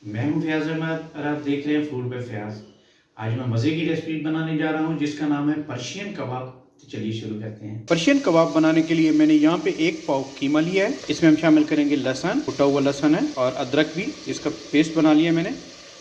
मैं हूं फयाज अहमद और आप देख रहे हैं फूड बाय फयाज। आज मैं मज़े की रेसिपी बनाने जा रहा हूं जिसका नाम है पर्शियन कबाब। तो चलिए शुरू करते हैं। पर्शियन कबाब बनाने के लिए मैंने यहाँ पे 1 पाव कीमा लिया है। इसमें हम शामिल करेंगे लहसुन, कुटा हुआ लहसुन है, और अदरक भी, इसका पेस्ट बना लिया मैंने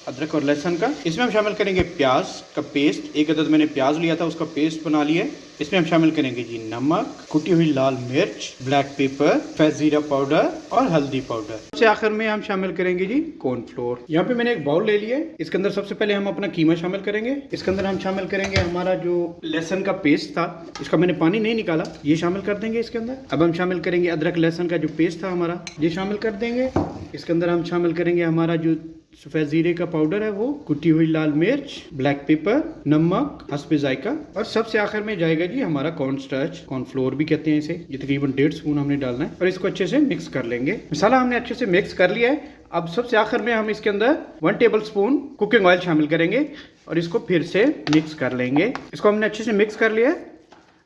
अदरक और लहसुन का। इसमें हम शामिल करेंगे प्याज का पेस्ट, 1 अदद मैंने प्याज लिया था, उसका पेस्ट बना लिया है। इसमें हम शामिल करेंगे जी नमक, कुटी हुई लाल मिर्च, ब्लैक पेपर, सफ़ेद जीरा पाउडर और हल्दी पाउडर। सबसे आखिर में हम शामिल करेंगे जी कॉर्नफ्लोर। यहाँ पे मैंने एक बाउल ले लिया है, इसके अंदर सबसे पहले हम अपना कीमा शामिल करेंगे। इसके अंदर हम शामिल करेंगे हमारा जो लहसुन का पेस्ट था, इसका मैंने पानी नहीं निकाला, ये शामिल कर देंगे इसके अंदर। अब हम शामिल करेंगे अदरक लहसुन का जो पेस्ट था हमारा, ये शामिल कर देंगे। इसके अंदर हम शामिल करेंगे हमारा जो सफ़ेद जीरे का पाउडर है वो, कुटी हुई लाल मिर्च, ब्लैक पेपर, नमक हस्बे जायका, और सबसे आखिर में जाएगा जी हमारा कॉर्न स्टार्च, कॉर्नफ्लोर भी कहते हैं इसे। ये तकरीबन 1.5 स्पून हमने डालना है और इसको अच्छे से मिक्स कर लेंगे। मसाला हमने अच्छे से मिक्स कर लिया है। अब सबसे आखिर में हम इसके अंदर 1 टेबल स्पून कुकिंग ऑयल शामिल करेंगे और इसको फिर से मिक्स कर लेंगे। इसको हमने अच्छे से मिक्स कर लिया है।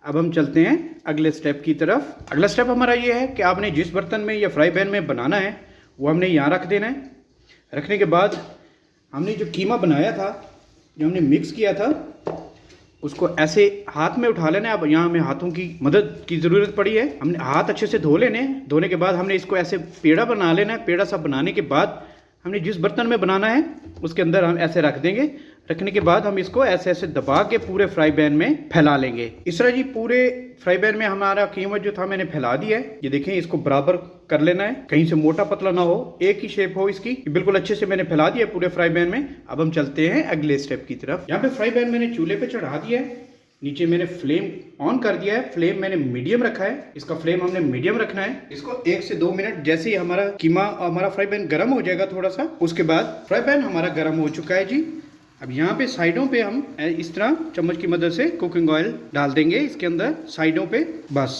अब हम चलते हैं अगले स्टेप की तरफ। अगला स्टेप हमारा ये है कि आपने जिस बर्तन में या फ्राई पैन में बनाना है वो हमने यहाँ रख देना है। रखने के बाद हमने जो कीमा बनाया था, जो हमने मिक्स किया था, उसको ऐसे हाथ में उठा लेना है। अब यहाँ हमें हाथों की मदद की ज़रूरत पड़ी है। हमने हाथ अच्छे से धो लेने। धोने के बाद हमने इसको ऐसे पेड़ा बना लेना है। पेड़ा सा बनाने के बाद हमने जिस बर्तन में बनाना है उसके अंदर हम ऐसे रख देंगे। रखने के बाद हम इसको ऐसे ऐसे दबा के पूरे फ्राई पैन में फैला लेंगे। इस तरह जी पूरे फ्राई पैन में हमारा कीमा जो था मैंने फैला दिया है। ये देखें, इसको बराबर कर लेना है, कहीं से मोटा पतला ना हो, एक ही शेप हो इसकी। बिल्कुल अच्छे से मैंने फैला दिया पूरे फ्राई पैन में। अब हम चलते हैं अगले स्टेप की तरफ। यहाँ पे फ्राई पैन मैंने चूल्हे पे चढ़ा दिया है। नीचे मैंने फ्लेम ऑन कर दिया है। फ्लेम मैंने मीडियम रखा है। इसका फ्लेम हमने मीडियम रखना है। इसको 1 से 2 मिनट, जैसे ही हमारा कीमा, हमारा फ्राई पैन गर्म हो जाएगा थोड़ा सा, उसके बाद फ्राई पैन हमारा गर्म हो चुका है जी। अब यहाँ पे साइडों पे हम इस तरह चम्मच की मदद से कुकिंग ऑयल डाल देंगे इसके अंदर साइडों पे। बस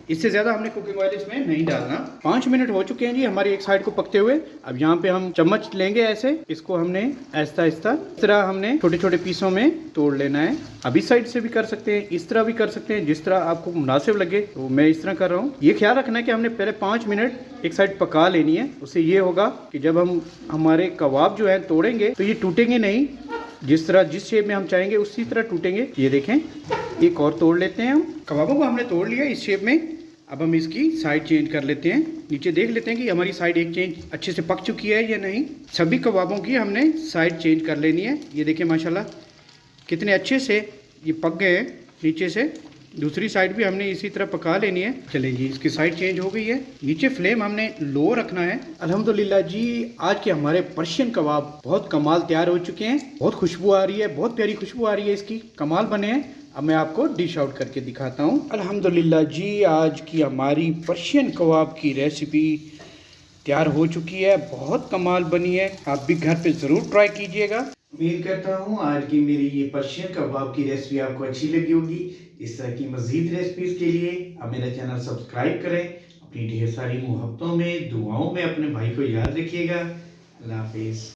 इससे ज़्यादा हमने कुकिंग ऑयल इसमें नहीं डालना। 5 मिनट हो चुके हैं जी हमारी एक साइड को पकते हुए। अब यहाँ पे हम चम्मच लेंगे ऐसे, इसको हमने ऐसा आहिस्ता इस तरह हमने छोटे छोटे पीसों में तोड़ लेना है। अब इस साइड से भी कर सकते हैं, इस तरह भी कर सकते हैं, जिस तरह आपको मुनासिब लगे। तो मैं इस तरह कर रहा हूँ। ये ख्याल रखना है कि हमने पहले 5 मिनट एक साइड पका लेनी है। उससे ये होगा कि जब हम हमारे कबाब जो है तोड़ेंगे तो ये टूटेंगे नहीं, जिस तरह जिस शेप में हम चाहेंगे उसी तरह टूटेंगे। ये देखें, एक और तोड़ लेते हैं हम। कबाबों को हमने तोड़ लिया इस शेप में। अब हम इसकी साइड चेंज कर लेते हैं। नीचे देख लेते हैं कि हमारी साइड एक चेंज अच्छे से पक चुकी है या नहीं। सभी कबाबों की हमने साइड चेंज कर लेनी है। ये देखें माशाल्लाह कितने अच्छे से ये पक गए हैं नीचे से। दूसरी साइड भी हमने इसी तरह पका लेनी है। चलिए जी, इसकी साइड चेंज हो गई है। नीचे फ्लेम हमने लो रखना है। अल्हम्दुलिल्लाह जी, आज के हमारे पर्शियन कबाब बहुत कमाल तैयार हो चुके हैं। बहुत खुशबू आ रही है, बहुत प्यारी खुशबू आ रही है इसकी, कमाल बने हैं। अब मैं आपको डिश आउट करके दिखाता हूँ। अल्हम्दुलिल्लाह जी, आज की हमारी पर्शियन कबाब की रेसिपी तैयार हो चुकी है। बहुत कमाल बनी है। आप भी घर पे ज़रूर ट्राई कीजिएगा। उम्मीद करता हूँ आज की मेरी ये पर्शियन कबाब की रेसिपी आपको अच्छी लगी होगी। इस तरह की मज़ीद रेसिपीज़ के लिए आप मेरा चैनल सब्सक्राइब करें। अपनी ढेर सारी मोहब्बतों में, दुआओं में अपने भाई को याद रखिएगा। अल्लाह हाफिज़।